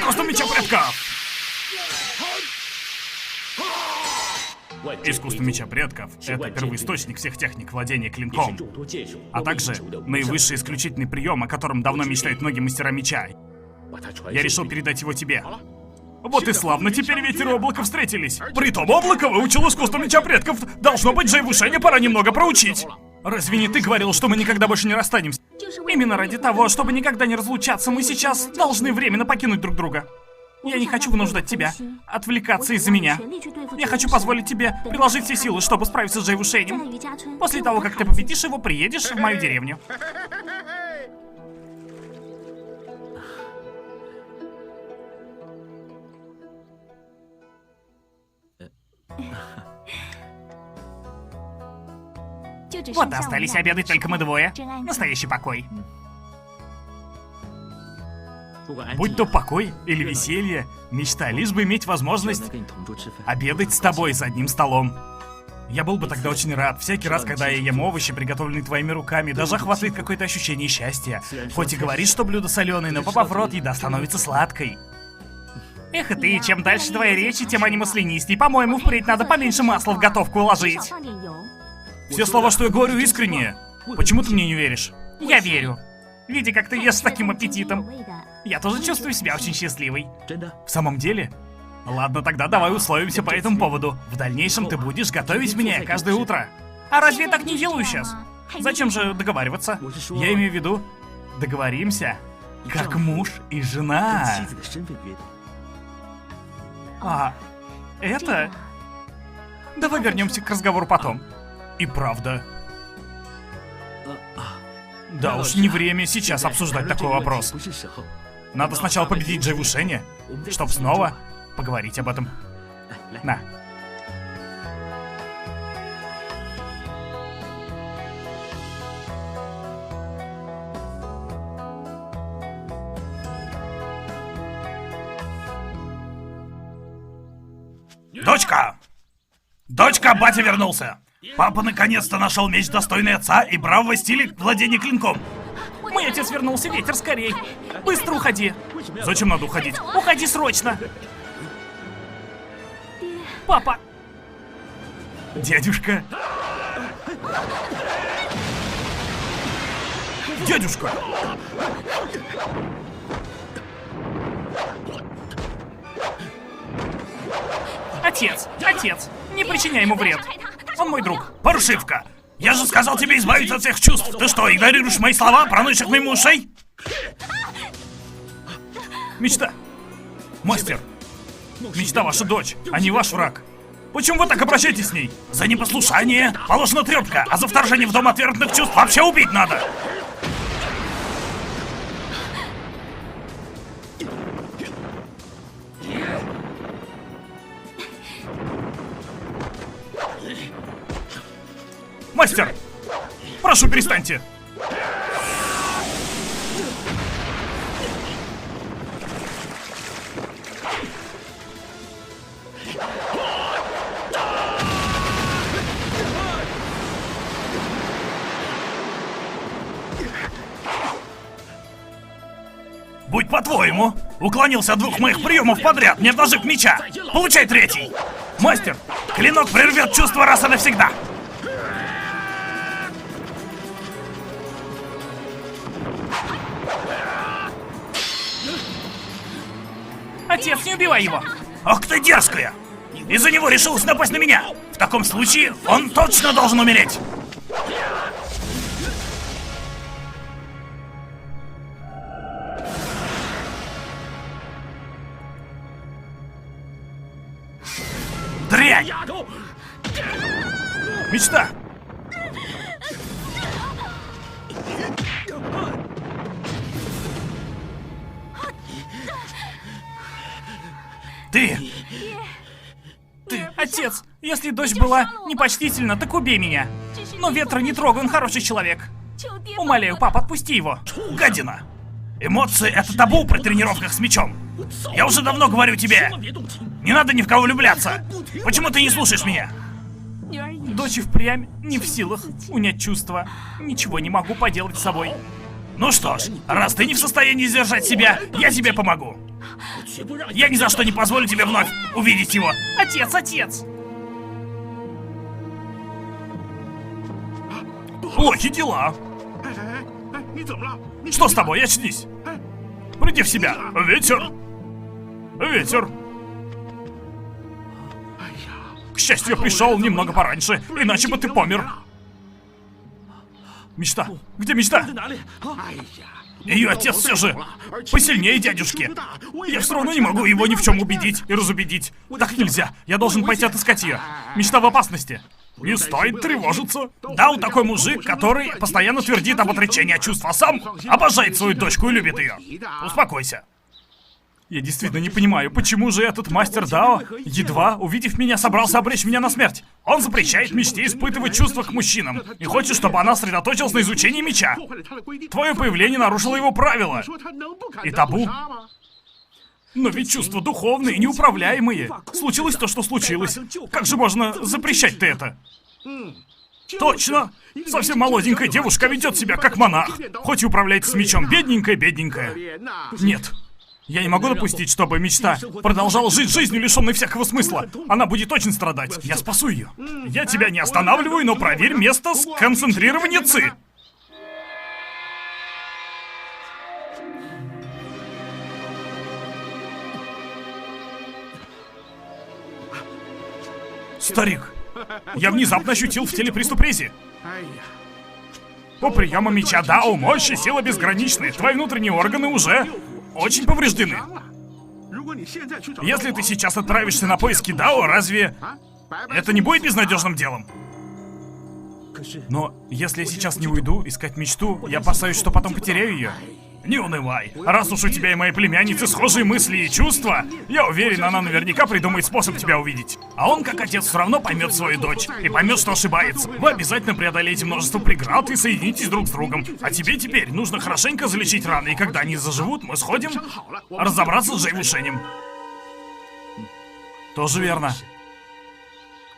Искусство меча предков! Искусство меча предков — это первоисточник всех техник владения клинком, а также наивысший исключительный прием, о котором давно мечтают многие мастера меча. Я решил передать его тебе. Вот и славно, теперь ветер и облако встретились. Притом облако выучил искусство меча предков. Должно быть, Джей Вушеня пора немного проучить. Разве не ты говорил, что мы никогда больше не расстанемся? Именно ради того, чтобы никогда не разлучаться, мы сейчас должны временно покинуть друг друга. Я не хочу вынуждать тебя отвлекаться из-за меня. Я хочу позволить тебе приложить все силы, чтобы справиться с Джей Вушенем. После того, как ты победишь его, приедешь в мою деревню. Вот и остались обедать только мы двое. Настоящий покой. Будь то покой или веселье, мечта, лишь бы иметь возможность обедать с тобой за одним столом. Я был бы тогда очень рад. Всякий раз, когда я ем овощи, приготовленные твоими руками, даже охватывает какое-то ощущение счастья. Хоть и говоришь, что блюдо соленое, но попав в рот, еда становится сладкой. Эх и ты, чем дальше твоя речь, тем они маслянистей. По-моему, впредь надо поменьше масла в готовку уложить. Все слова, что я говорю, искренние. Почему ты мне не веришь? Я верю. Видя, как ты ешь с таким аппетитом. Я тоже чувствую себя очень счастливой. В самом деле? Ладно, тогда давай условимся по этому поводу. В дальнейшем ты будешь готовить меня каждое утро. А разве я так не делаю сейчас? Зачем же договариваться? Я имею в виду, договоримся, как муж и жена. А это... Давай вернемся к разговору потом. И правда. Да уж, не время сейчас обсуждать такой вопрос. Надо сначала победить Джей Вушеня, чтоб снова поговорить об этом. На. Дочка! Дочка, батя вернулся! Папа наконец-то нашел меч, достойный отца и бравого стиля владения клинком. Мой отец вернулся, ветер, скорей. Быстро уходи. Зачем надо уходить? Уходи срочно. Папа. Дядюшка. Дядюшка. Отец, отец, не причиняй ему вред. Он мой друг. Паршивка! Я же сказал тебе избавиться от всех чувств. Ты что, игнорируешь мои слова, проносишь их мимо ушей? Мечта. Мастер. Мечта ваша дочь, а не ваш враг. Почему вы так обращаетесь с ней? За непослушание положена трёпка, а за вторжение в дом отвергнутых чувств вообще убить надо. Мастер! Прошу, перестаньте! Будь по-твоему, уклонился от двух моих приемов подряд, не отложив меча. Получай третий! Мастер, клинок прервет чувство раз и навсегда. Отец, не убивай его! Ах ты дерзкая! Из-за него решилась напасть на меня! В таком случае он точно должен умереть! Дрянь! Мечта! Ты! Отец, если дочь была непочтительна, так убей меня. Но ветра не трогай, он хороший человек. Умоляю, папа, отпусти его. Гадина! Эмоции — это табу при тренировках с мечом. Я уже давно говорю тебе, не надо ни в кого влюбляться. Почему ты не слушаешь меня? Дочь и впрямь не в силах унять чувства. Ничего не могу поделать с собой. Ну что ж, раз ты не в состоянии сдержать себя, я тебе помогу. Я ни за что не позволю тебе вновь увидеть его. Отец, отец! Плохи дела. Что с тобой? Очнись. Приди в себя. Ветер. Ветер. К счастью, я пришел немного пораньше, иначе бы ты помер. Мечта. Где мечта? Ее отец все же посильнее дядюшки. Я все равно не могу его ни в чем убедить и разубедить. Так нельзя. Я должен пойти отыскать ее. Мечта в опасности. Не стоит тревожиться. Да, он такой мужик, который постоянно твердит об отречении от чувств, а сам обожает свою дочку и любит ее. Успокойся. Я действительно не понимаю, почему же этот мастер Дао, едва увидев меня, собрался обречь меня на смерть. Он запрещает мечте испытывать чувства к мужчинам и хочет, чтобы она сосредоточилась на изучении меча. Твое появление нарушило его правила и табу. Но ведь чувства духовные, неуправляемые. Случилось то, что случилось. Как же можно запрещать-то это? Точно! Совсем молоденькая девушка ведет себя как монах. Хоть и управляет с мечом, бедненькая. Нет. Я не могу допустить, чтобы мечта продолжала жить жизнью, лишенной всякого смысла. Она будет очень страдать. Я спасу ее. Я тебя не останавливаю, но проверь место сконцентрирования ци. Старик, я внезапно ощутил в теле приступ рези. По приему меча Дао мощь и сила безграничны. Твои внутренние органы уже очень повреждены. Если ты сейчас отправишься на поиски Дао, разве это не будет безнадежным делом? Но если я сейчас не уйду искать мечту, я опасаюсь, что потом потеряю ее. Не унывай. Раз уж у тебя и моей племянницы схожие мысли и чувства, я уверен, она наверняка придумает способ тебя увидеть. А он, как отец, все равно поймет свою дочь и поймет, что ошибается. Вы обязательно преодолеете множество преград и соединитесь друг с другом. А тебе теперь нужно хорошенько залечить раны, и когда они заживут, мы сходим разобраться с Джейвушенем. Тоже верно.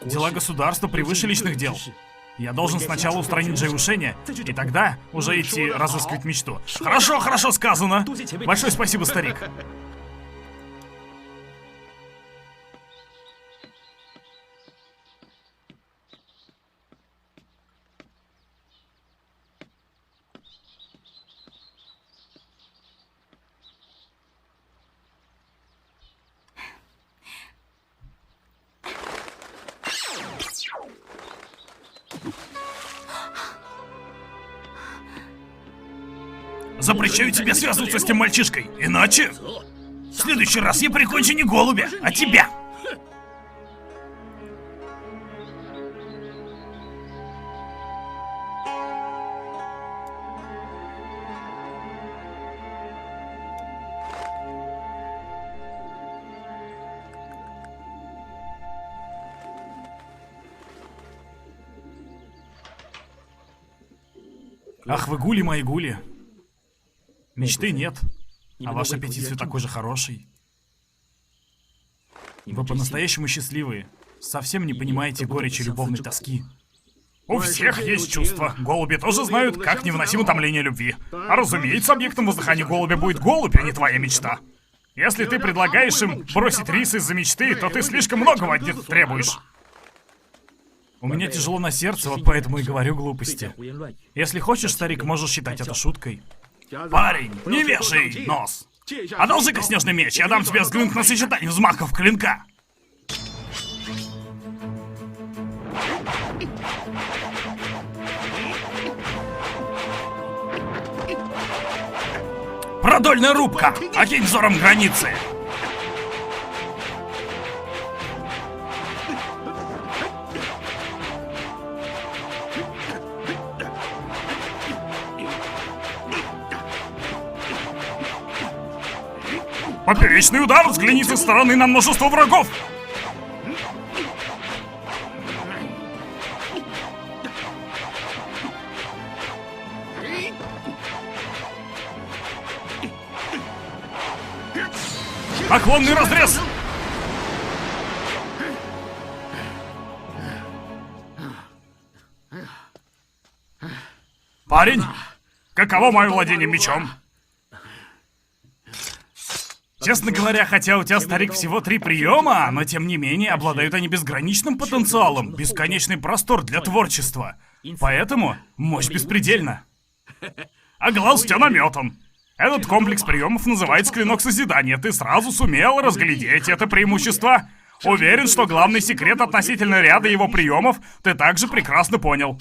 Дела государства превыше личных дел. Я должен сначала устранить Джейвушеня, и тогда уже идти разыскивать мечту. Хорошо, хорошо сказано. Большое спасибо, старик. Запрещаю тебе связываться с тем мальчишкой, иначе в следующий раз я прикончу не голубя, а тебя. Ах вы гули мои гули. Мечты нет, а ваш аппетит все такой же хороший. Вы по-настоящему счастливые. Совсем не понимаете горечи любовной тоски. У всех есть чувства. Голуби тоже знают, как невыносимо томление любви. А разумеется, объектом воздыхания голубя будет голубь, а не твоя мечта. Если ты предлагаешь им бросить рис из-за мечты, то ты слишком многого от них требуешь. У меня тяжело на сердце, вот поэтому и говорю глупости. Если хочешь, старик, можешь считать это шуткой. Парень, не вешай нос. Одолжи-ка снежный меч, я дам тебе взглянуть на сочетание взмахов клинка. Продольная рубка! Окинь взором границы! Поперечный удар, взгляни со стороны на множество врагов! Наклонный разрез! Парень, каково мое владение мечом? Честно говоря, хотя у тебя, старик, всего 3 приема, но тем не менее обладают они безграничным потенциалом, бесконечный простор для творчества. Поэтому мощь беспредельна. А глаз у тебя наметан. Этот комплекс приемов называется клинок созидания. Ты сразу сумел разглядеть это преимущество. Уверен, что главный секрет относительно ряда его приемов ты также прекрасно понял.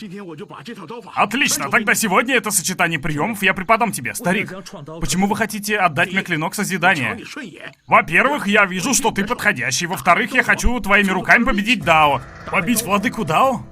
Отлично, тогда сегодня это сочетание приемов я преподам тебе. Старик, почему вы хотите отдать мне клинок созидания? Во-первых, я вижу, что ты подходящий. Во-вторых, я хочу твоими руками победить Дао. Побить владыку Дао?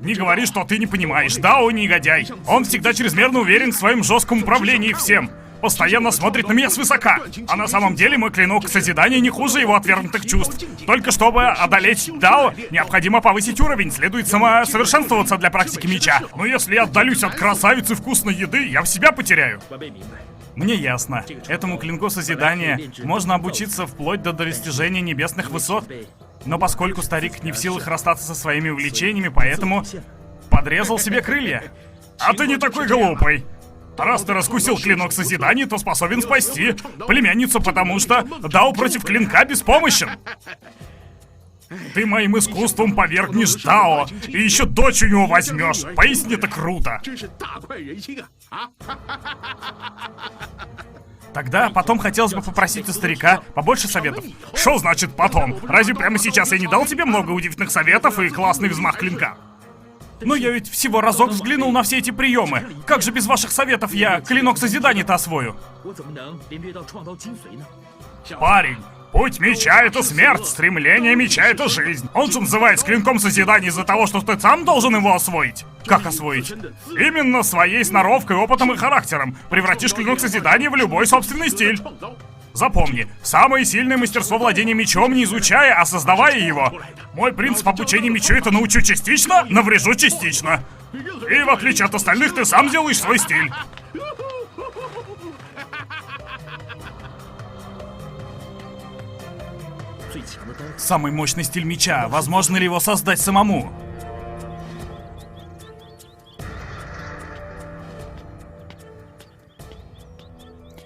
Не говори, что ты не понимаешь. Дао негодяй. Он всегда чрезмерно уверен в своем жестком управлении всем. Постоянно смотрит на меня свысока. А на самом деле мой клинок созидания не хуже его отвергнутых чувств. Только чтобы одолеть Дао, необходимо повысить уровень. Следует самосовершенствоваться для практики меча. Но если я отдалюсь от красавицы вкусной еды, я в себя потеряю. Мне ясно. Этому клинку созидания можно обучиться вплоть до достижения небесных высот. Но поскольку старик не в силах расстаться со своими увлечениями, поэтому подрезал себе крылья. А ты не такой глупый. Раз ты раскусил клинок созидания, то способен спасти племянницу, потому что Дао против клинка беспомощен. Ты моим искусством повергнешь Дао, и еще дочь у него возьмешь. Поистине это круто. Тогда потом хотелось бы попросить у старика побольше советов. Что значит потом? Разве прямо сейчас я не дал тебе много удивительных советов и классный взмах клинка? Но я ведь всего разок взглянул на все эти приемы. Как же без ваших советов я клинок созидания-то освою? Парень, путь меча — это смерть, стремление меча — это жизнь. Он же называется клинком созидания из-за того, что ты сам должен его освоить. Как освоить? Именно своей сноровкой, опытом и характером. Превратишь клинок созидания в любой собственный стиль. Запомни, самое сильное мастерство владения мечом не изучая, а создавая его. Мой принцип обучения мечу — это научу частично, наврежу частично. И в отличие от остальных, ты сам делаешь свой стиль. Самый мощный стиль меча. Возможно ли его создать самому?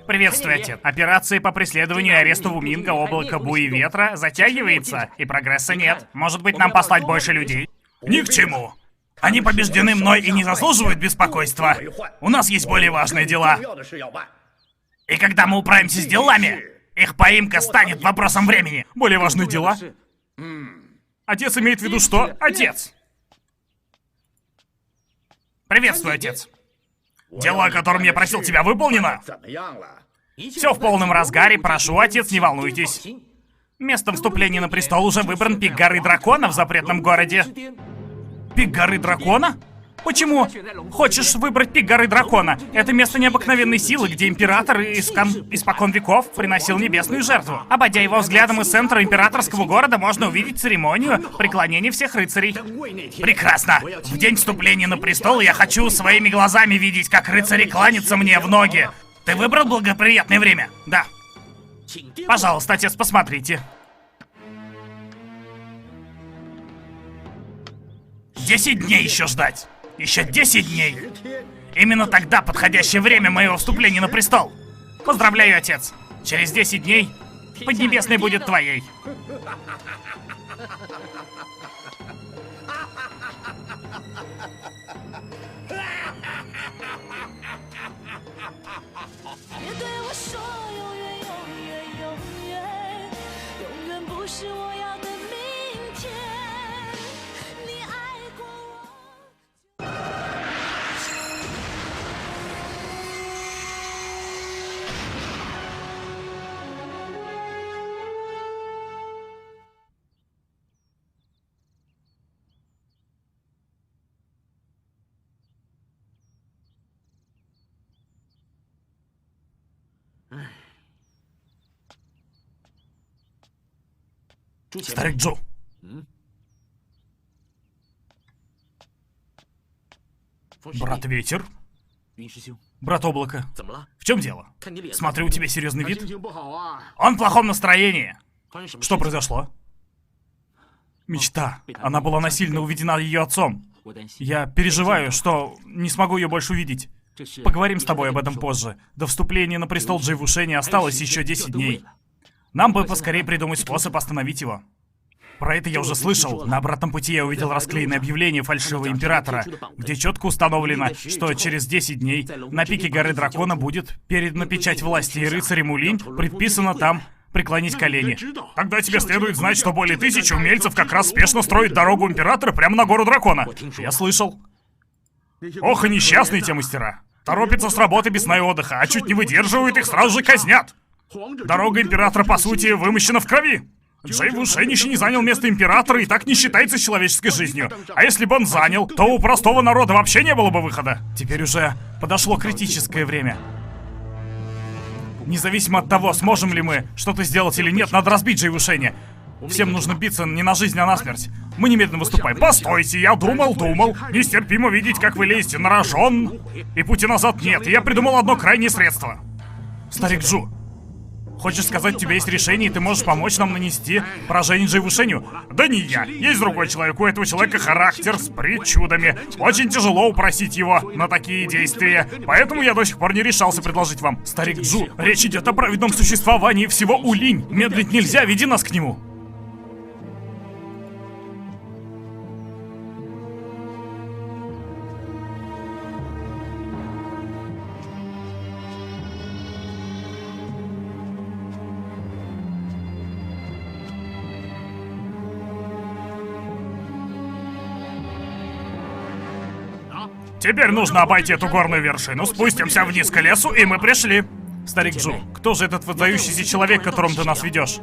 Приветствую, отец. Операция по преследованию и аресту Вуминга, облака буи ветра затягивается, и прогресса нет. Может быть, нам послать больше людей? Ни к чему. Они побеждены мной и не заслуживают беспокойства. У нас есть более важные дела. И когда мы управимся с делами, их поимка станет вопросом времени. Более важные дела? Отец имеет в виду что? Отец. Приветствую, отец. Дело, о котором я просил тебя, выполнено? Все в полном разгаре, прошу, отец, не волнуйтесь. Местом вступления на престол уже выбран пик горы дракона в запретном городе. Пик горы дракона? Почему хочешь выбрать пик горы дракона? Это место необыкновенной силы, где император испокон веков приносил небесную жертву. Обойдя его взглядом из центра императорского города, можно увидеть церемонию преклонения всех рыцарей. Прекрасно! В день вступления на престол я хочу своими глазами видеть, как рыцари кланятся мне в ноги. Ты выбрал благоприятное время? Да. Пожалуйста, отец, посмотрите. 10 дней еще ждать. Еще 10 дней. Именно тогда подходящее время моего вступления на престол. Поздравляю, отец. Через 10 дней Поднебесной будет твоей. Старик Джо. Брат Ветер. Брат Облако. В чем дело? Смотрю, у тебя серьезный вид. Он в плохом настроении. Что произошло? Мечта. Она была насильно уведена ее отцом. Я переживаю, что не смогу ее больше увидеть. Поговорим с тобой об этом позже. До вступления на престол Джейвушени осталось еще 10 дней. Нам бы поскорее придумать способ остановить его. Про это я уже слышал. На обратном пути я увидел расклеенное объявление фальшивого императора, где четко установлено, что через 10 дней на пике горы Дракона будет передана печать власти, и рыцарем Улинь предписано там преклонить колени. Тогда тебе следует знать, что более 1000 умельцев как раз спешно строят дорогу императора прямо на гору Дракона. Я слышал. Ох, и несчастные те мастера. Торопятся с работы без сна и отдыха, а чуть не выдерживают, их сразу же казнят. Дорога императора, по сути, вымощена в крови. Джей Вушень еще не занял место императора и так не считается человеческой жизнью. А если бы он занял, то у простого народа вообще не было бы выхода. Теперь уже подошло критическое время. Независимо от того, сможем ли мы что-то сделать или нет, надо разбить Джей Вушеня. Всем нужно биться не на жизнь, а на смерть. Мы немедленно выступаем. Постойте, я думал. Нестерпимо видеть, как вы лезете на рожон. И пути назад нет. И я придумал одно крайнее средство. Старик Джу, хочешь сказать, у тебя есть решение, и ты можешь помочь нам нанести поражение Джей Вушеню? Да не я. Есть другой человек. У этого человека характер с причудами. Очень тяжело упросить его на такие действия. Поэтому я до сих пор не решался предложить вам. Старик Джу, речь идет о праведном существовании всего Улинь. Медлить нельзя, веди нас к нему. Теперь нужно обойти эту горную вершину, спустимся вниз к лесу, и мы пришли. Старик Джу, кто же этот выдающийся человек, которым ты нас ведешь?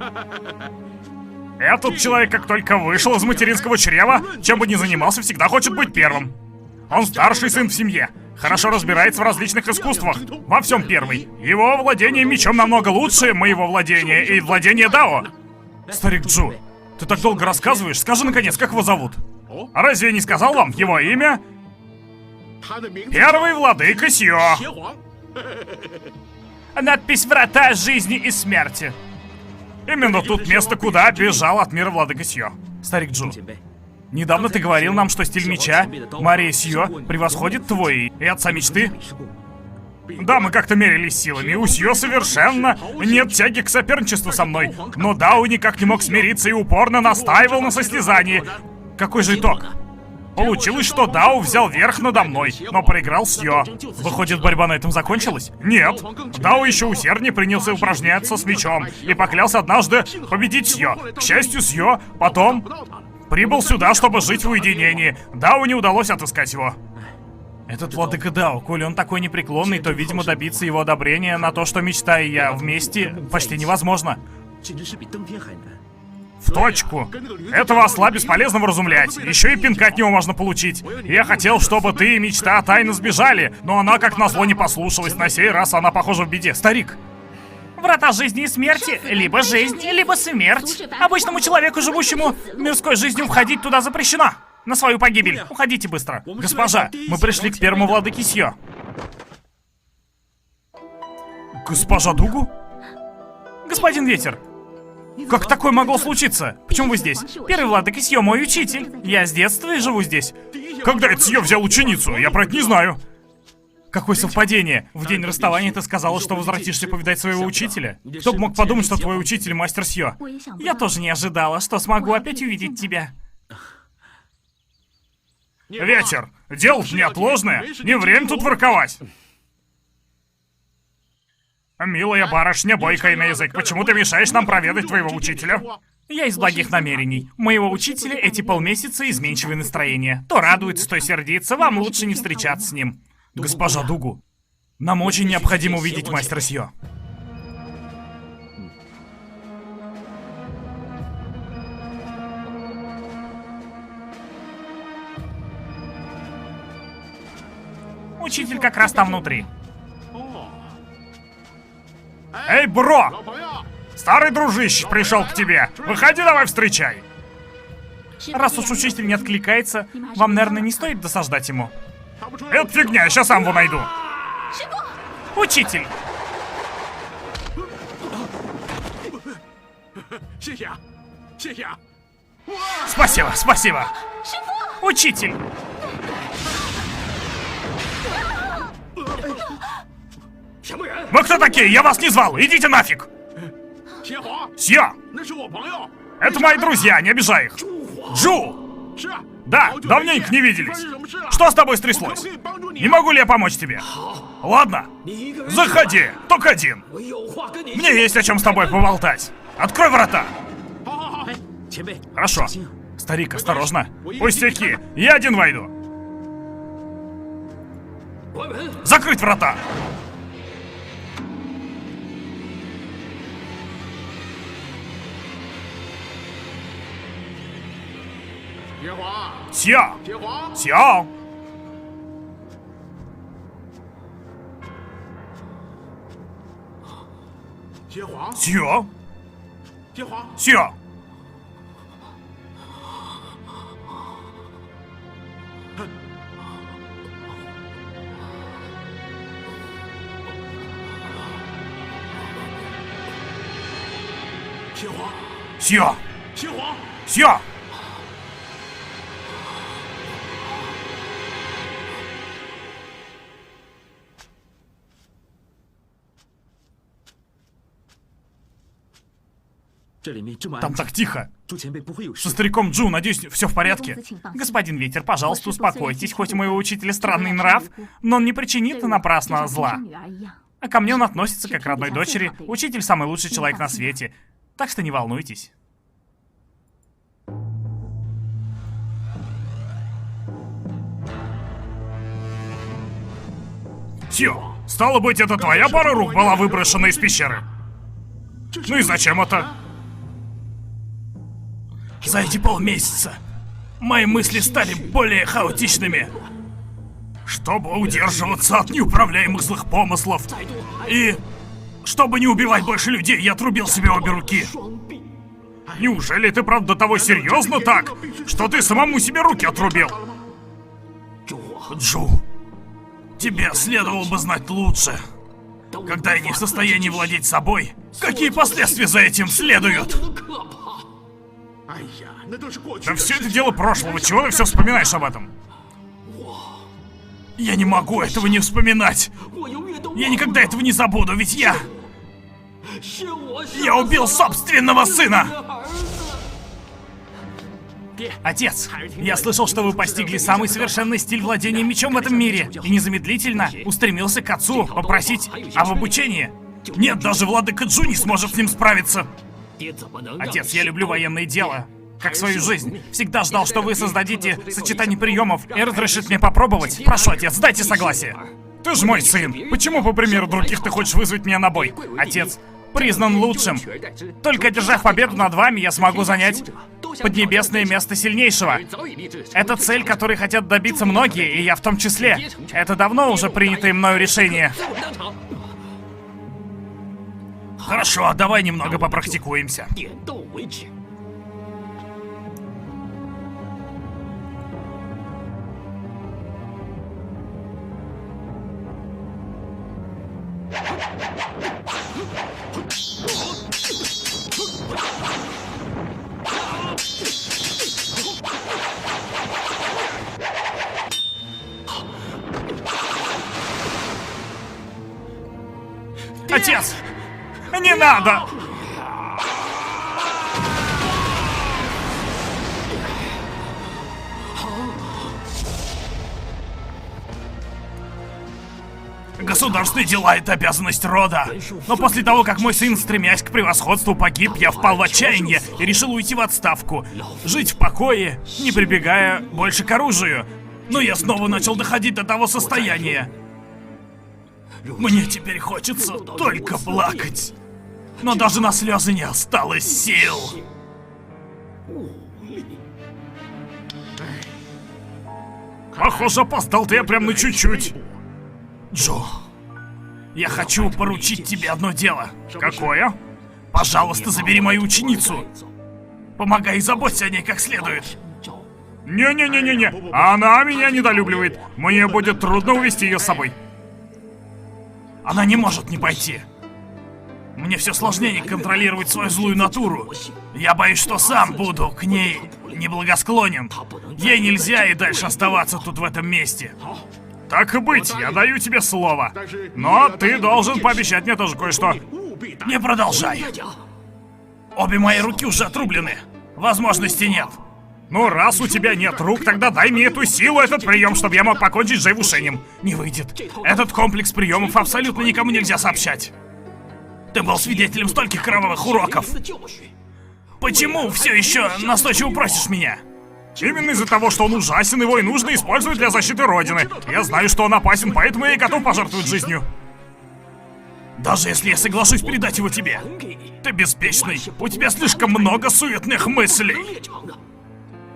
Этот человек, как только вышел из материнского чрева, чем бы ни занимался, всегда хочет быть первым. Он старший сын в семье, хорошо разбирается в различных искусствах, во всем первый. Его владение мечом намного лучше моего владения и владения Дао. Старик Джу, ты так долго рассказываешь, скажи наконец, как его зовут? А разве я не сказал вам его имя? Первый владыка Сьо. Надпись «Врата жизни и смерти». Именно тут место, куда бежал от мира владыка Сьо. Старик Джу, недавно ты говорил нам, что стиль меча Марии Сьо превосходит твой и отца мечты. Да, мы как-то мерились силами, у Сьо совершенно нет тяги к соперничеству со мной. Но Дао никак не мог смириться и упорно настаивал на состязании. Какой же итог? Получилось, что Дао взял верх надо мной, но проиграл Сьо. Выходит, борьба на этом закончилась? Нет. Дао еще усерднее принялся упражняться с мечом и поклялся однажды победить Сьо. К счастью, Сьо потом прибыл сюда, чтобы жить в уединении. Дао не удалось отыскать его. Этот владыка Дао, коли он такой непреклонный, то, видимо, добиться его одобрения на то, что мечта и я вместе, почти невозможно. В точку. Этого осла бесполезно вразумлять. Еще и пинка от него можно получить. Я хотел, чтобы ты и мечта тайно сбежали, но она, как назло, не послушалась. На сей раз она, похоже, в беде. Старик. Врата жизни и смерти. Либо жизнь, либо смерть. Обычному человеку, живущему мирской жизнью, входить туда запрещено. На свою погибель. Уходите быстро. Госпожа, мы пришли к первому владыке Сьо. Госпожа Дугу? Господин Ветер. Как такое могло случиться? Почему вы здесь? Первый владыка Сьо мой учитель. Я с детства и живу здесь. Когда это Сьо взял ученицу? Я про это не знаю. Какое совпадение. В день расставания ты сказала, что возвратишься повидать своего учителя. Кто бы мог подумать, что твой учитель мастер Сьо? Я тоже не ожидала, что смогу опять увидеть тебя. Ветер, дело неотложное. Не время тут ворковать. Милая барышня, бойкая на язык, почему ты мешаешь нам проведать твоего учителя? Я из благих намерений. У моего учителя эти полмесяца изменчивое настроение. То радуется, то сердится, вам лучше не встречаться с ним. Госпожа Дугу, нам очень необходимо увидеть мастера Сьо. Учитель как раз там внутри. Эй, бро! Старый дружище пришел к тебе. Выходи, давай встречай. Раз уж учитель не откликается, вам, наверное, не стоит досаждать ему. Это фигня, я сейчас сам его найду. Учитель! Спасибо, спасибо. Учитель! Вы кто такие? Я вас не звал! Идите нафиг! Сия! Это мои друзья, не обижай их. Джу! Да, давненько не виделись. Что с тобой стряслось? Не могу ли я помочь тебе? Ладно, заходи, только один. Мне есть о чем с тобой поболтать. Открой врата. Хорошо. Старик, осторожно. Пустяки, я один войду. Закрыть врата. Сия! Сия! Сия! Сия! Сия! Сия! Там так тихо. Со стариком Джу, надеюсь, все в порядке. Господин Ветер, пожалуйста, успокойтесь, хоть у моего учителя странный нрав, но он не причинит напрасно зла. А ко мне он относится как к родной дочери. Учитель самый лучший человек на свете. Так что не волнуйтесь. Сио, стало быть, это твоя пара рук была выброшена из пещеры? Ну и зачем это? За эти полмесяца мои мысли стали более хаотичными. Чтобы удерживаться от неуправляемых злых помыслов и чтобы не убивать больше людей, я отрубил себе обе руки. Неужели ты правда до того серьезно так, что ты самому себе руки отрубил? Джу, тебе следовало бы знать лучше. Когда я не в состоянии владеть собой, какие последствия за этим следуют? Да все это дело прошлого, чего ты все вспоминаешь об этом? Я не могу этого не вспоминать. Я никогда этого не забуду, ведь я убил собственного сына! Отец, я слышал, что вы постигли самый совершенный стиль владения мечом в этом мире и незамедлительно устремился к отцу попросить об обучении. Нет, даже владыка Джу не сможет с ним справиться. Отец, я люблю военное дело, как свою жизнь. Всегда ждал, что вы создадите сочетание приемов и разрешите мне попробовать. Прошу, отец, дайте согласие. Ты же мой сын. Почему, по примеру других, ты хочешь вызвать меня на бой? Отец признан лучшим. Только одержав победу над вами, я смогу занять поднебесное место сильнейшего. Это цель, которой хотят добиться многие, и я в том числе. Это давно уже принятое мною решение. Хорошо, давай немного попрактикуемся. Отец! Не надо! Государственные дела — это обязанность рода. Но после того, как мой сын, стремясь к превосходству, погиб, я впал в отчаяние и решил уйти в отставку. Жить в покое, не прибегая больше к оружию. Но я снова начал доходить до того состояния. Мне теперь хочется только плакать. Но даже на слезы не осталось сил. Похоже, опоздал-то я прям на чуть-чуть. Джо, я хочу поручить тебе одно дело. Какое? Пожалуйста, забери мою ученицу. Помогай и заботься о ней как следует. Не-не-не-не-не, она меня недолюбливает. Мне будет трудно увести ее с собой. Она не может не пойти. Мне все сложнее контролировать свою злую натуру. Я боюсь, что сам буду к ней неблагосклонен. Ей нельзя и дальше оставаться тут в этом месте. Так и быть, я даю тебе слово. Но ты должен пообещать мне тоже кое-что. Не продолжай. Обе мои руки уже отрублены. Возможности нет. Ну, раз у тебя нет рук, тогда дай мне эту силу, этот прием, чтобы я мог покончить с живушением. Не выйдет. Этот комплекс приемов абсолютно никому нельзя сообщать. Ты был свидетелем стольких кровавых уроков. Почему все еще настойчиво просишь меня? Именно из-за того, что он ужасен, его и нужно использовать для защиты Родины. Я знаю, что он опасен, поэтому я и готов пожертвовать жизнью. Даже если я соглашусь передать его тебе. Ты беспечный, у тебя слишком много суетных мыслей.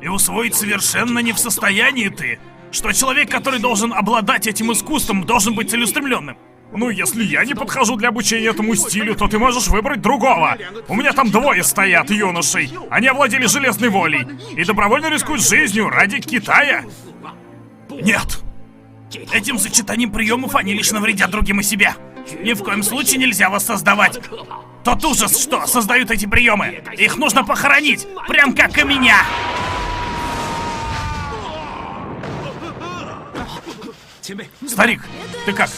И усвоить совершенно не в состоянии ты, что человек, который должен обладать этим искусством, должен быть целеустремленным. Ну, если я не подхожу для обучения этому стилю, то ты можешь выбрать другого. У меня там двое стоят, юношей. Они овладели железной волей и добровольно рискуют жизнью ради Китая. Нет. Этим сочетанием приемов они лишь навредят другим и себе. Ни в коем случае нельзя воссоздавать тот ужас, что создают эти приемы. Их нужно похоронить, прям как и меня. Старик, ты как?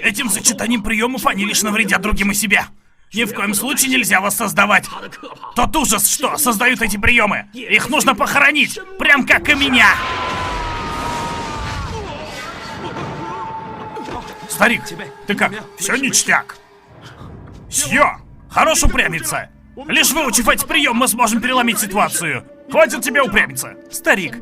Этим сочетанием приемов они лишь навредят другим и себе. Ни в коем случае нельзя воссоздавать тот ужас, что создают эти приемы. Их нужно похоронить, прям как и меня. Старик, ты как? Все ништяк? Сьё, хорош упрямиться. Лишь выучив эти приемы, мы сможем переломить ситуацию. Хватит тебе упрямиться. Старик,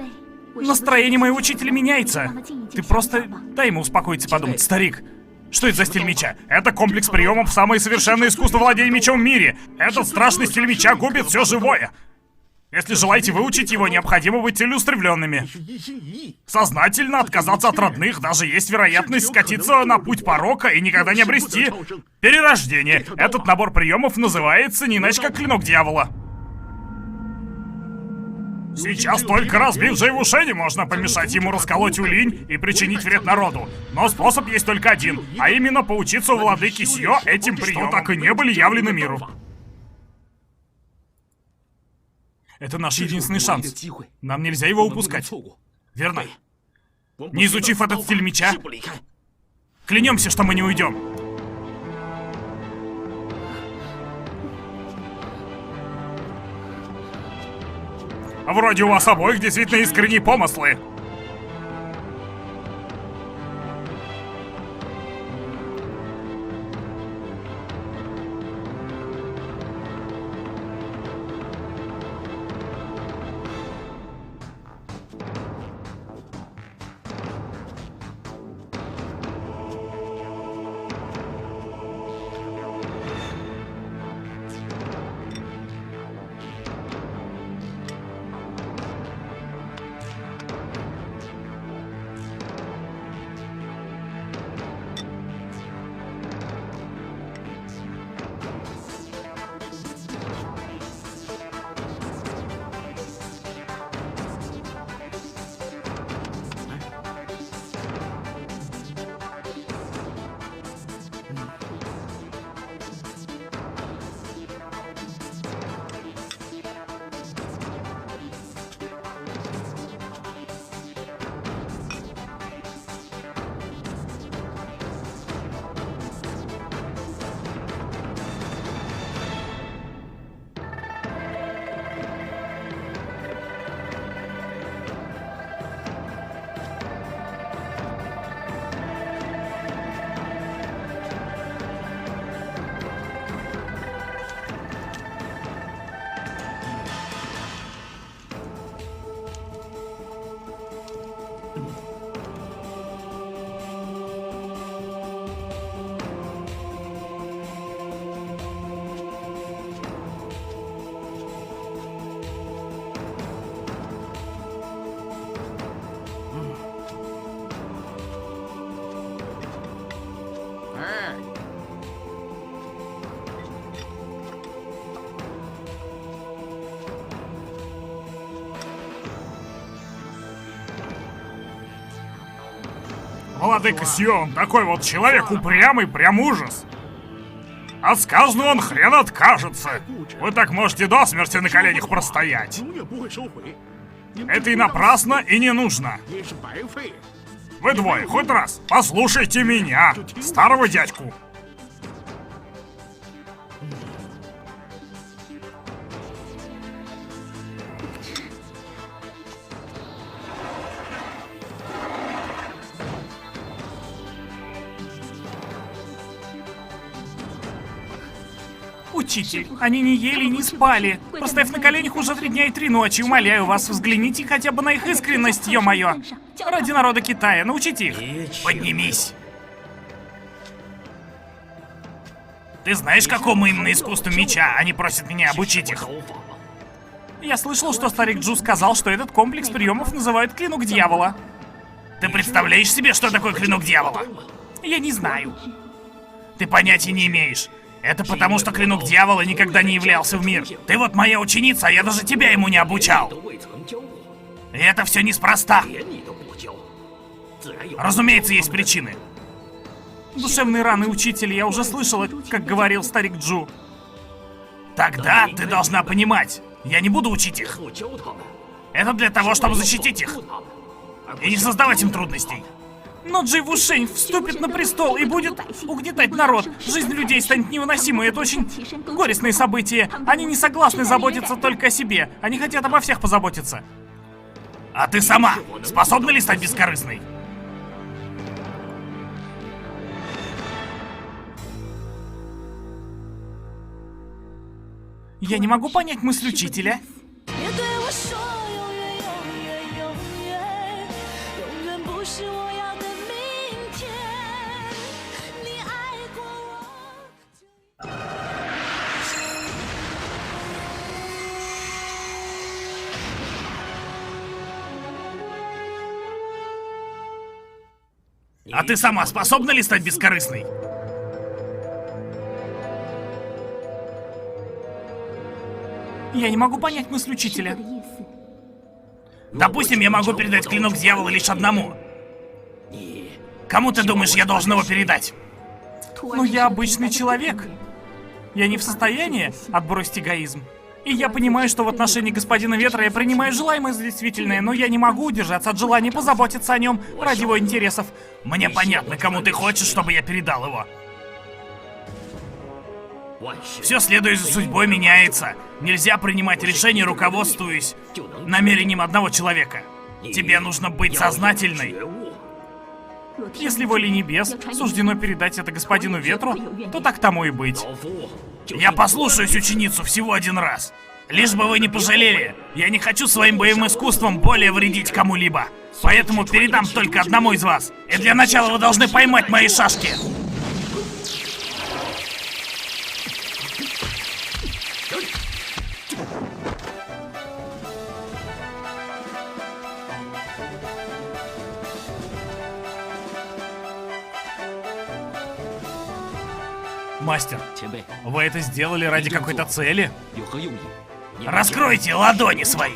настроение моего учителя меняется. Ты просто дай ему успокоиться и подумать. Старик, что это за стиль меча? Это комплекс приемов, самое совершенное искусство владения мечом в мире. Этот страшный стиль меча губит все живое. Если желаете выучить его, необходимо быть целеустремленными. Сознательно отказаться от родных, даже есть вероятность скатиться на путь порока и никогда не обрести перерождение. Этот набор приемов называется не иначе как клинок дьявола. Сейчас только разбив Джейвушени можно помешать ему расколоть Улинь и причинить вред народу. Но способ есть только один, а именно поучиться у владыки Сьё этим приемам, что так и не были явлены миру. Это наш единственный шанс. Нам нельзя его упускать. Верно? Не изучив этот стиль меча, клянемся, что мы не уйдем. Вроде у вас обоих действительно искренние помыслы. Владыка Сион, такой вот человек упрямый, прям ужас. От сказанного он хрен откажется. Вы так можете до смерти на коленях простоять. Это и напрасно, и не нужно. Вы двое, хоть раз, послушайте меня, старого дядьку. Учитель, они не ели и не спали. Простояв на коленях уже 3 дня и 3 ночи. Умоляю вас, взгляните хотя бы на их искренность, ё-моё. Ради народа Китая, научите их. Поднимись. Ты знаешь, какому именно искусству меча они просят меня обучить их? Я слышал, что старик Джу сказал, что этот комплекс приемов называют клинок дьявола. Ты представляешь себе, что такое клинок дьявола? Я не знаю. Ты понятия не имеешь. Это потому, что клинок дьявола никогда не являлся в мир. Ты вот моя ученица, а я даже тебя ему не обучал. И это все неспроста. Разумеется, есть причины. Душевные раны учителя, я уже слышала, как говорил старик Джу. Тогда ты должна понимать, я не буду учить их. Это для того, чтобы защитить их. И не создавать им трудностей. Но Джей Вушень вступит на престол и будет угнетать народ. Жизнь людей станет невыносимой. Это очень горестные события. Они не согласны заботиться только о себе. Они хотят обо всех позаботиться. А ты сама способна ли стать бескорыстной? Я не могу понять мысль учителя. А ты сама способна ли стать бескорыстной? Я не могу понять мысль учителя. Допустим, я могу передать клинок дьявола лишь одному. Кому ты думаешь, я должен его передать? Ну, я обычный человек. Я не в состоянии отбросить эгоизм. И я понимаю, что в отношении господина Ветра я принимаю желаемое за действительное, но я не могу удержаться от желания позаботиться о нем ради его интересов. Мне понятно, кому ты хочешь, чтобы я передал его. Все, следуя за судьбой, меняется. Нельзя принимать решения, руководствуясь намерением одного человека. Тебе нужно быть сознательной. Если волей небес суждено передать это господину Ветру, то так тому и быть. Я послушаюсь ученицу всего 1 раз. Лишь бы вы не пожалели. Я не хочу своим боевым искусством более вредить кому-либо. Поэтому передам только одному из вас. И для начала вы должны поймать мои шашки. Мастер, вы это сделали ради какой-то цели? Раскройте ладони свои!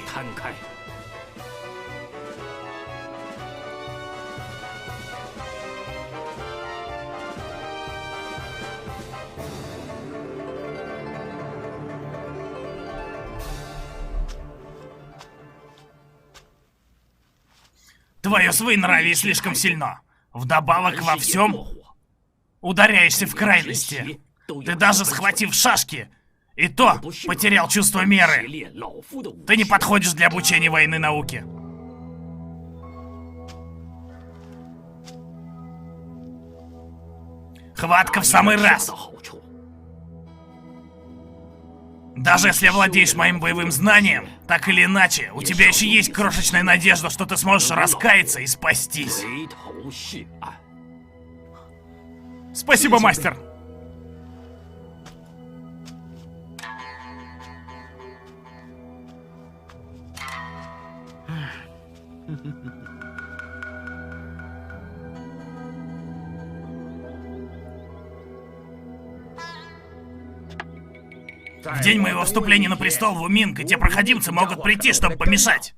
Твое своенравие слишком сильно. Вдобавок во всем ударяешься в крайности. Ты даже схватив шашки, и то потерял чувство меры. Ты не подходишь для обучения военной науке. Хватка в самый раз. Даже если владеешь моим боевым знанием, так или иначе, у тебя еще есть крошечная надежда, что ты сможешь раскаяться и спастись. Спасибо, мастер. В день моего вступления на престол в Уминг, те проходимцы могут прийти, чтобы помешать.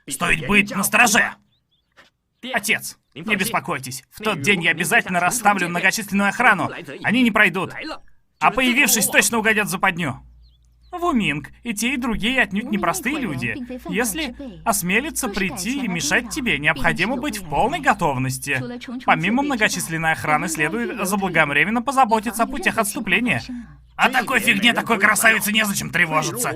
Стоит быть настороже. Отец. Не беспокойтесь, в тот день я обязательно расставлю многочисленную охрану. Они не пройдут. А появившись, точно угодят в западню. Вуминг, и те, и другие отнюдь непростые люди. Если осмелиться прийти и мешать тебе, необходимо быть в полной готовности. Помимо многочисленной охраны, следует заблаговременно позаботиться о путях отступления. О такой фигне такой красавице незачем тревожиться.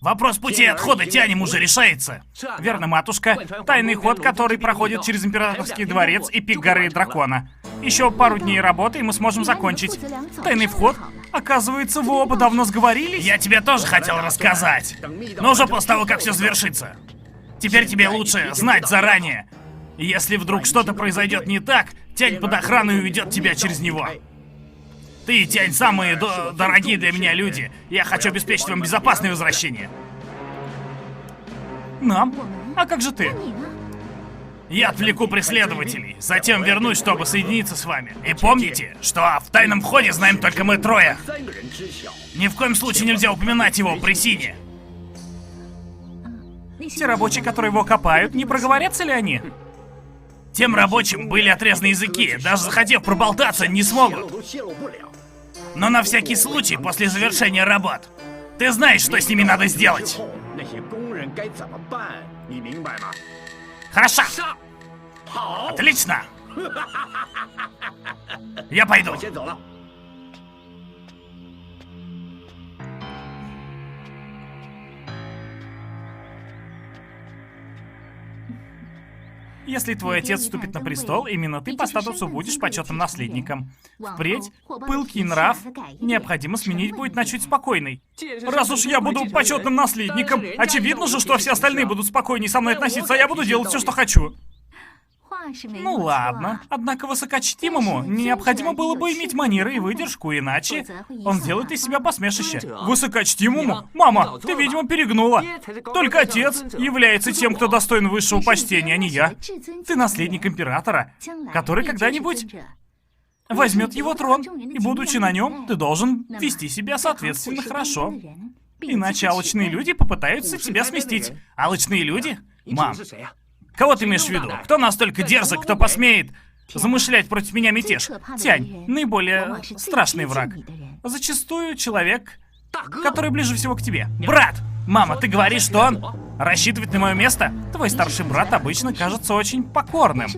Вопрос пути отхода тянем уже решается. Верно, матушка. Тайный ход, который проходит через Императорский дворец и пик горы Дракона. Еще пару дней работы, и мы сможем закончить. Тайный вход. Оказывается, вы оба давно сговорились? Я тебе тоже хотел рассказать. Но уже после того, как все завершится. Теперь тебе лучше знать заранее. Если вдруг что-то произойдет не так, Тянь под охрану и уведет тебя через него. Ты и Тянь самые дорогие для меня люди. Я хочу обеспечить вам безопасное возвращение. Нам? А как же ты? Я отвлеку преследователей, затем вернусь, чтобы соединиться с вами. И помните, что в тайном входе знаем только мы трое. Ни в коем случае нельзя упоминать его при Сине. Те рабочие, которые его копают, не проговорятся ли они? Тем рабочим были отрезаны языки, даже захотев проболтаться, не смогут. Но на всякий случай, после завершения работ, ты знаешь, что с ними надо сделать. Хорошо. Отлично. Я пойду. Если твой отец вступит на престол, именно ты по статусу будешь почетным наследником. Впредь пылкий нрав необходимо сменить будет на чуть спокойный. Раз уж я буду почетным наследником, очевидно же, что все остальные будут спокойнее со мной относиться, а я буду делать все, что хочу. Ну ладно, однако высокочтимому необходимо было бы иметь манеры и выдержку, иначе он делает из себя посмешище. Высокочтимому? Мама, ты, видимо, перегнула. Только отец является тем, кто достоин высшего почтения, а не я. Ты наследник императора, который когда-нибудь возьмет его трон, и, будучи на нем, ты должен вести себя соответственно хорошо. Иначе алчные люди попытаются тебя сместить. Алчные люди? Мам. Кого ты имеешь в виду? Кто настолько дерзок, кто посмеет замышлять против меня мятеж? Тянь, наиболее страшный враг. Зачастую человек, который ближе всего к тебе. Брат! Мама, ты говоришь, что он рассчитывает на мое место? Твой старший брат обычно кажется очень покорным.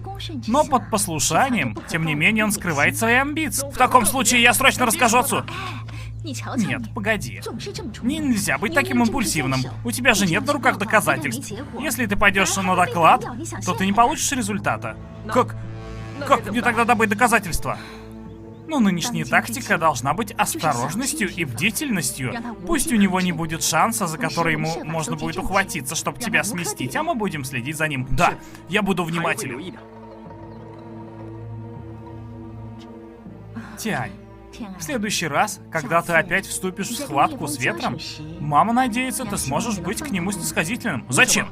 Но под послушанием, тем не менее, он скрывает свои амбиции. В таком случае я срочно расскажу отцу. Нет, погоди. Нельзя быть таким импульсивным. У тебя же нет на руках доказательств. Если ты пойдешь на доклад, то ты не получишь результата. Как мне тогда добыть доказательства? Ну, нынешняя тактика должна быть осторожностью и бдительностью. Пусть у него не будет шанса, за который ему можно будет ухватиться, чтобы тебя сместить, а мы будем следить за ним. Да, я буду внимателен. Тянь. В следующий раз, когда ты опять вступишь в схватку с ветром, мама надеется, ты сможешь быть к нему снисходительным. Зачем?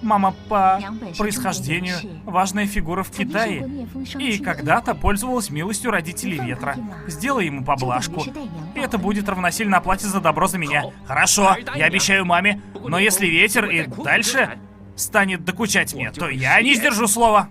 Мама по происхождению важная фигура в Китае и когда-то пользовалась милостью родителей ветра. Сделай ему поблажку, и это будет равносильно оплате за добро за меня. Хорошо, я обещаю маме, но если ветер и дальше станет докучать мне, то я не сдержу слова.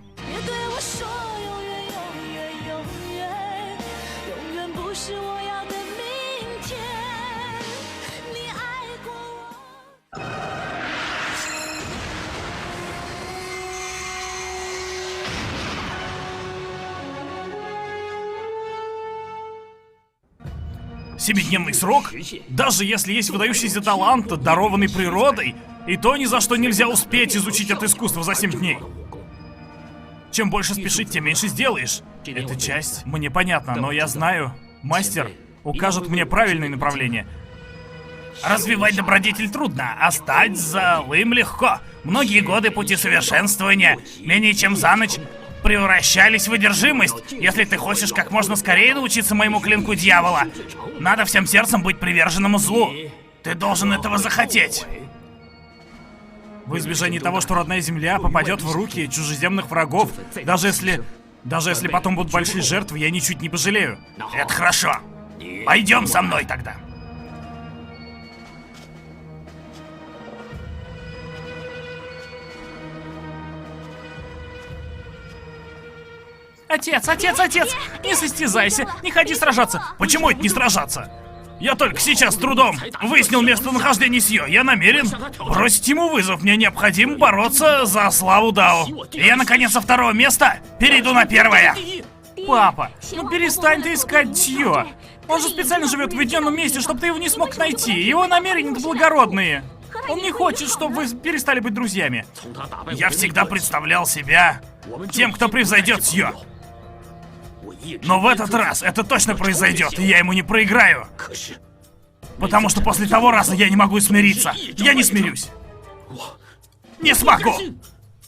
Семидневный срок? Даже если есть выдающийся талант, дарованный природой, и то ни за что нельзя успеть изучить это искусство за 7 дней. Чем больше спешить, тем меньше сделаешь. Эта часть мне понятна, но я знаю, мастер укажет мне правильное направление. Развивать добродетель трудно, а стать злым легко. Многие годы пути совершенствования, менее чем за ночь, превращались в одержимость. Если ты хочешь как можно скорее научиться моему клинку дьявола, надо всем сердцем быть приверженному злу. Ты должен этого захотеть. В избежании того, что родная земля попадет в руки чужеземных врагов, даже если потом будут большие жертвы, я ничуть не пожалею. Это хорошо. Пойдем со мной тогда. Отец, отец, отец! Не состязайся, не ходи сражаться! Почему это не сражаться? Я только сейчас с трудом выяснил местонахождение Сьё. Я намерен бросить ему вызов. Мне необходимо бороться за славу Дао. И я, наконец, со второго места перейду на первое. Папа, ну перестань ты искать Сьё. Он же специально живет в уединенном месте, чтобы ты его не смог найти. Его намерения-то благородные. Он не хочет, чтобы вы перестали быть друзьями. Я всегда представлял себя тем, кто превзойдет Сьё. Но в этот раз это точно произойдет, и я ему не проиграю. Потому что после того раза я не могу смириться. Я не смирюсь. Не смогу!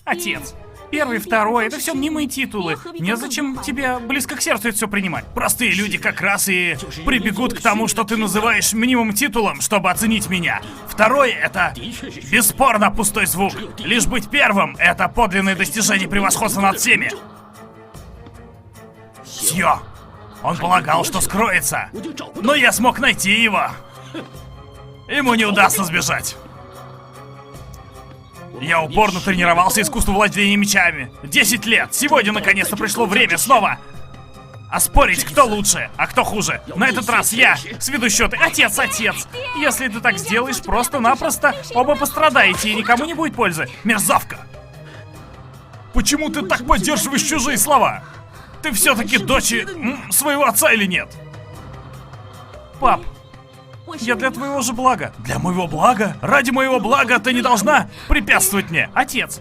Отец, первый, второй, это все мнимые титулы. Незачем тебе близко к сердцу это все принимать. Простые люди как раз и прибегут к тому, что ты называешь мнимым титулом, чтобы оценить меня. Второй — это бесспорно пустой звук. Лишь быть первым — это подлинное достижение превосходства над всеми. Сьё! Он полагал, что скроется, но я смог найти его. Ему не удастся сбежать. Я упорно тренировался искусству владения мечами. 10 лет. Сегодня наконец-то пришло время снова оспорить, кто лучше, а кто хуже. На этот раз я сведу счеты. Отец, отец! Если ты так сделаешь, просто-напросто оба пострадаете, и никому не будет пользы. Мерзавка! Почему ты так поддерживаешь чужие слова? Ты все-таки дочь своего отца или нет? Пап, я для твоего же блага. Для моего блага? Ради моего блага ты не должна препятствовать мне, отец.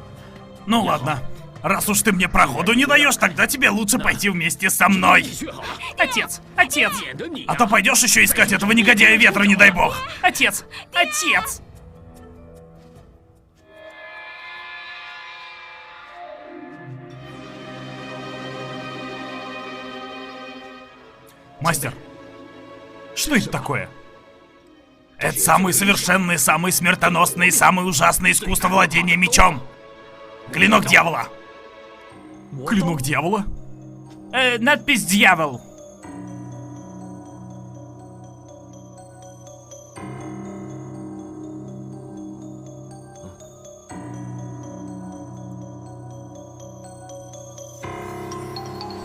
Ну ладно, раз уж ты мне проходу не даешь, тогда тебе лучше пойти вместе со мной. Отец, отец. А то пойдешь еще искать этого негодяя ветра, не дай бог. Отец, отец. Мастер, что это такое? Это самое совершенное, самое смертоносное и самое ужасное искусство владения мечом. Клинок дьявола. Клинок дьявола? Надпись «Дьявол».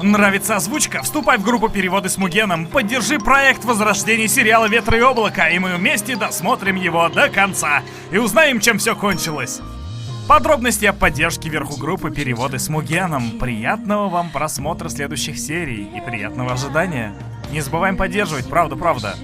Нравится озвучка? Вступай в группу «Переводы с Мугеном», поддержи проект возрождения сериала «Ветры и облако», и мы вместе досмотрим его до конца и узнаем, чем все кончилось. Подробности о поддержке вверху группы «Переводы с Мугеном». Приятного вам просмотра следующих серий и приятного ожидания. Не забываем поддерживать, правда.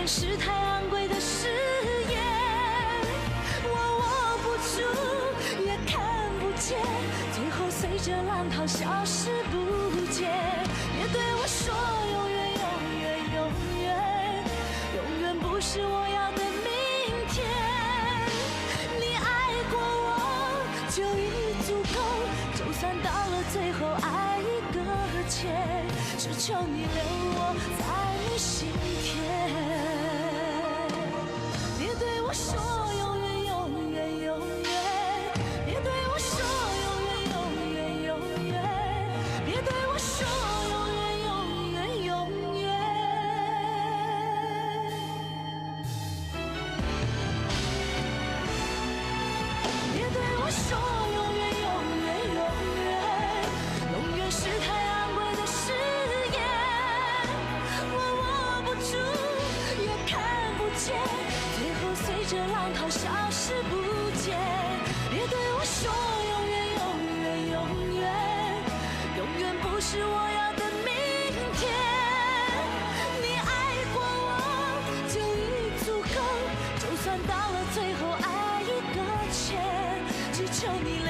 是太昂贵的誓言，我握不住，也看不见，最后随着浪涛消失不见。别对我说永远，永远，永远，永远不是我要的明天。你爱过我就已足够，就算到了最后爱已搁浅，只求你留我在你心田。说永远，永远，永远，别对我说永远，永远，永远，别对我说永远，永远，永远。别对我说永远，永远，永远，永远是太昂贵的誓言，我握不住，也看不见。随着浪涛消失不见，别对我说永远，永远，永远，永远不是我要的明天。你爱过我就已足够，就算到了最后爱已搁浅，只求你留